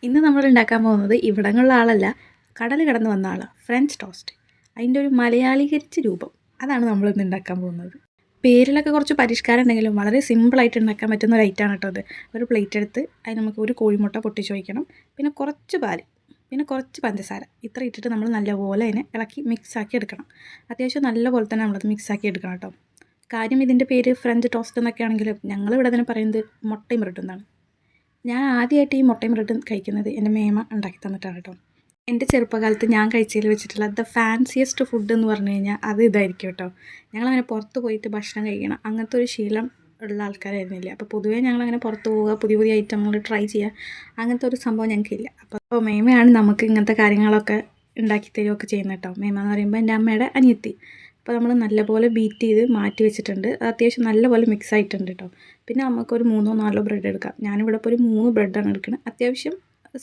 ഇന്ന് നമ്മൾ ഉണ്ടാക്കാൻ പോകുന്നത് ഇവിടങ്ങളിലുള്ള ആളല്ല, കടൽ കടന്ന് വന്ന ആളാണ്. French toast. അതിൻ്റെ ഒരു മലയാളീകരിച്ച രൂപം, അതാണ് നമ്മളിന്ന് ഉണ്ടാക്കാൻ പോകുന്നത്. പേരിലൊക്കെ കുറച്ച് പരിഷ്കാരം ഉണ്ടെങ്കിലും വളരെ സിമ്പിളായിട്ട് ഉണ്ടാക്കാൻ പറ്റുന്ന ഒരു ഐറ്റമാണ് കേട്ടോ അത്. ഒരു പ്ലേറ്റ് എടുത്ത് അതിന് നമുക്ക് ഒരു കോഴിമുട്ട പൊട്ടിച്ച് വയ്ക്കണം, പിന്നെ കുറച്ച് പാല്, പിന്നെ കുറച്ച് പഞ്ചസാര, ഇത്ര ഇട്ടിട്ട് നമ്മൾ നല്ലപോലെ അതിനെ ഇളക്കി മിക്സാക്കി എടുക്കണം. അത്യാവശ്യം നല്ലപോലെ തന്നെ നമ്മളത് മിക്സാക്കി എടുക്കണം കേട്ടോ. കാര്യം ഇതിൻ്റെ പേര് ഫ്രഞ്ച് ടോസ്റ്റ് എന്നൊക്കെ ആണെങ്കിലും ഞങ്ങളിവിടെ അതിനെ പറയുന്നത് മുട്ടയും ബ്രെഡും എന്നാണ്. ഞാൻ ആദ്യമായിട്ട് ഈ മുട്ടയും ബ്രെഡും കഴിക്കുന്നത് എൻ്റെ മേമ ഉണ്ടാക്കി തന്നിട്ടാണ് കേട്ടോ. എൻ്റെ ചെറുപ്പകാലത്ത് ഞാൻ കഴിച്ചതിൽ വെച്ചിട്ടുള്ള ദ ഫാൻസിയസ്റ്റ് ഫുഡ് എന്ന് പറഞ്ഞു കഴിഞ്ഞാൽ അത് ഇതായിരിക്കും കേട്ടോ. ഞങ്ങളങ്ങനെ പുറത്ത് പോയിട്ട് ഭക്ഷണം കഴിക്കണം അങ്ങനത്തെ ഒരു ശീലം ഉള്ള ആൾക്കാരായിരുന്നില്ല. അപ്പോൾ പൊതുവേ ഞങ്ങളങ്ങനെ പുറത്ത് പോവുക, പുതിയ പുതിയ ഐറ്റങ്ങൾ ട്രൈ ചെയ്യുക, അങ്ങനത്തെ ഒരു സംഭവം ഞങ്ങൾക്കില്ല. അപ്പോൾ മേമയാണ് നമുക്ക് ഇങ്ങനത്തെ കാര്യങ്ങളൊക്കെ ഉണ്ടാക്കി തരികയൊക്കെ ചെയ്യുന്നത് കേട്ടോ. മേമ എന്ന് പറയുമ്പോൾ എൻ്റെ അമ്മയുടെ അനിയത്തി. അപ്പോൾ നമ്മൾ നല്ലപോലെ ബീറ്റ് ചെയ്ത് മാറ്റി വെച്ചിട്ടുണ്ട്. അത് അത്യാവശ്യം നല്ലപോലെ മിക്സ് ആയിട്ടുണ്ട് കേട്ടോ. പിന്നെ നമുക്കൊരു 3-4 ബ്രെഡ് എടുക്കാം. ഞാനിവിടെ ഇപ്പോൾ ഒരു 3 ബ്രെഡാണ് എടുക്കുന്നത്. അത്യാവശ്യം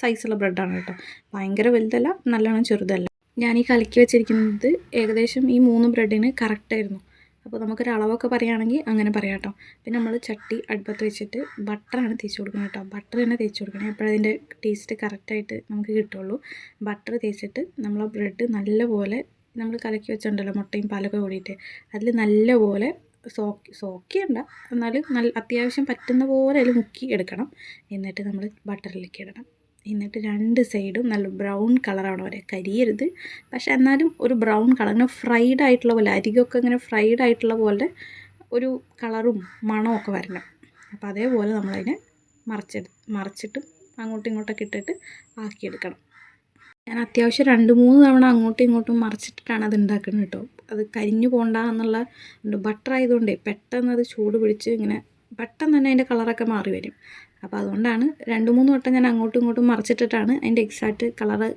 സൈസുള്ള ബ്രെഡാണ് കേട്ടോ. ഭയങ്കര വലുതല്ല, നല്ലോണം ചെറുതല്ല. ഞാൻ ഈ കലക്കി വെച്ചിരിക്കുന്നത് ഏകദേശം ഈ 3 ബ്രെഡിന് കറക്റ്റായിരുന്നു. അപ്പോൾ നമുക്കൊരു അളവൊക്കെ പറയുകയാണെങ്കിൽ അങ്ങനെ പറയാം കേട്ടോ. പിന്നെ നമ്മൾ ചട്ടി അടുപ്പത്ത് വെച്ചിട്ട് ബട്ടറാണ് തേച്ച് കൊടുക്കുന്നത് കേട്ടോ. ബട്ടർ തന്നെ തേച്ച് കൊടുക്കണം, അപ്പോഴതിൻ്റെ ടേസ്റ്റ് കറക്റ്റായിട്ട് നമുക്ക് കിട്ടുള്ളൂ. ബട്ടർ തേച്ചിട്ട് നമ്മൾ ആ ബ്രെഡ് നല്ലപോലെ നമ്മൾ കലക്കി വെച്ചിട്ടുണ്ടല്ലോ മുട്ടയും പാലൊക്കെ കൂടിയിട്ട്, അതിൽ നല്ലപോലെ സോക്കിയണ്ട, എന്നാലും അത്യാവശ്യം പറ്റുന്ന പോലെ അതിൽ മുക്കി എടുക്കണം. എന്നിട്ട് നമ്മൾ ബട്ടറിലേക്ക് ഇടണം. എന്നിട്ട് 2 സൈഡും നല്ല ബ്രൗൺ കളറാവണം വരെ, കരിയരുത്, പക്ഷേ എന്നാലും ഒരു ബ്രൗൺ കളർ, ഇങ്ങനെ ഫ്രൈഡ് ആയിട്ടുള്ള പോലെ, അരികൊക്കെ ഇങ്ങനെ ഫ്രൈഡ് ആയിട്ടുള്ള പോലെ ഒരു കളറും മണവും ഒക്കെ വരണം. അപ്പോൾ അതേപോലെ നമ്മളതിനെ മറിച്ചിട്ടും അങ്ങോട്ടും ഇങ്ങോട്ടൊക്കെ ഇട്ടിട്ട് ആക്കിയെടുക്കണം. ഞാൻ അത്യാവശ്യം 2-3 തവണ അങ്ങോട്ടും ഇങ്ങോട്ടും മറിച്ചിട്ടിട്ടാണ് അത് ഉണ്ടാക്കുന്നത് കേട്ടോ. അത് കരിഞ്ഞു പോകണ്ട എന്നുള്ള ബട്ടർ ആയതുകൊണ്ടേ പെട്ടെന്ന് അത് ചൂട് പിടിച്ച് ഇങ്ങനെ പെട്ടെന്ന് തന്നെ അതിൻ്റെ കളറൊക്കെ മാറി വരും. അപ്പോൾ അതുകൊണ്ടാണ് 2-3 വട്ടം ഞാൻ അങ്ങോട്ടും ഇങ്ങോട്ടും മറിച്ചിട്ടിട്ടാണ് അതിൻ്റെ എക്സാക്റ്റ് കളറ്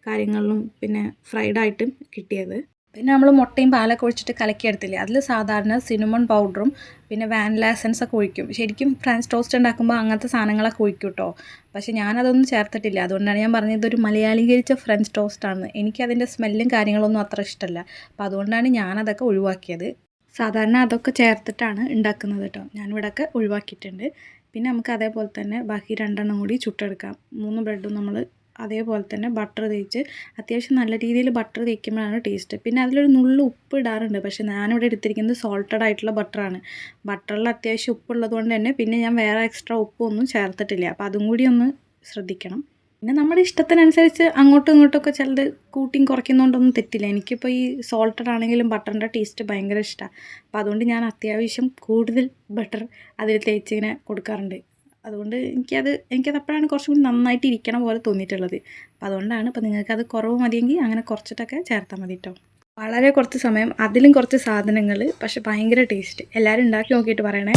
കാര്യങ്ങളിലും പിന്നെ ഫ്രൈഡായിട്ടും കിട്ടിയത്. പിന്നെ നമ്മൾ മുട്ടയും പാലൊക്കെ ഒഴിച്ചിട്ട് കലക്കിയെടുത്തില്ലേ, അതിൽ സാധാരണ സിനമൺ പൗഡറും പിന്നെ വാനില എസൻസ് ഒക്കെ ഒഴിക്കും. ശരിക്കും ഫ്രഞ്ച് ടോസ്റ്റ് ഉണ്ടാക്കുമ്പോൾ അങ്ങനത്തെ സാധനങ്ങളൊക്കെ ഒഴിക്കും കേട്ടോ. പക്ഷേ ഞാനതൊന്നും ചേർത്തിട്ടില്ല. അതുകൊണ്ടാണ് ഞാൻ പറഞ്ഞത് ഇതൊരു മലയാളീകരിച്ച ഫ്രഞ്ച് ടോസ്റ്റാണ്. എനിക്കതിൻ്റെ സ്മെല്ലും കാര്യങ്ങളൊന്നും അത്ര ഇഷ്ടമല്ല. അപ്പോൾ അതുകൊണ്ടാണ് ഞാനതൊക്കെ ഒഴിവാക്കിയത്. സാധാരണ അതൊക്കെ ചേർത്തിട്ടാണ് ഉണ്ടാക്കുന്നത് കേട്ടോ. ഞാനിവിടെയൊക്കെ ഒഴിവാക്കിയിട്ടുണ്ട്. പിന്നെ നമുക്ക് അതേപോലെ തന്നെ ബാക്കി 2 കൂടി ചുട്ടെടുക്കാം. 3 ബ്രെഡും നമ്മൾ അതേപോലെ തന്നെ ബട്ടർ തേച്ച്, അത്യാവശ്യം നല്ല രീതിയിൽ ബട്ടർ തേക്കുമ്പോഴാണ് ടേസ്റ്റ്. പിന്നെ അതിലൊരു നുള്ളു ഉപ്പ് ഇടാറുണ്ട്, പക്ഷേ ഞാനിവിടെ എടുത്തിരിക്കുന്നത് സോൾട്ടഡ് ആയിട്ടുള്ള ബട്ടറാണ്. ബട്ടറിൽ അത്യാവശ്യം ഉപ്പുള്ളത് കൊണ്ട് തന്നെ പിന്നെ ഞാൻ വേറെ എക്സ്ട്രാ ഉപ്പൊന്നും ചേർത്തിട്ടില്ല. അപ്പോൾ അതും കൂടി ഒന്ന് ശ്രദ്ധിക്കണം. പിന്നെ നമ്മുടെ ഇഷ്ടത്തിനനുസരിച്ച് അങ്ങോട്ടും ഇങ്ങോട്ടൊക്കെ ചിലത് കൂട്ടിയും കുറയ്ക്കുന്നതുകൊണ്ടൊന്നും തെറ്റില്ല. എനിക്കിപ്പോൾ ഈ സോൾട്ടഡ് ആണെങ്കിലും ബട്ടറിൻ്റെ ടേസ്റ്റ് ഭയങ്കര ഇഷ്ടമാണ്. അപ്പോൾ അതുകൊണ്ട് ഞാൻ അത്യാവശ്യം കൂടുതൽ ബട്ടർ അതിൽ തേച്ചിങ്ങനെ കൊടുക്കാറുണ്ട്. അതുകൊണ്ട് എനിക്കത് അപ്പോഴാണ് കുറച്ചും കൂടി നന്നായിട്ട് ഇരിക്കണ പോലെ തോന്നിയിട്ടുള്ളത്. അപ്പോൾ അതുകൊണ്ടാണ്. ഇപ്പോൾ നിങ്ങൾക്കത് കുറവ് മതിയെങ്കിൽ അങ്ങനെ കുറച്ചിട്ടൊക്കെ ചേർത്താൽ മതി കേട്ടോ. വളരെ കുറച്ച് സമയം, അതിലും കുറച്ച് സാധനങ്ങൾ, പക്ഷെ ഭയങ്കര ടേസ്റ്റ്. എല്ലാവരും ഉണ്ടാക്കി നോക്കിയിട്ട് പറയണേ.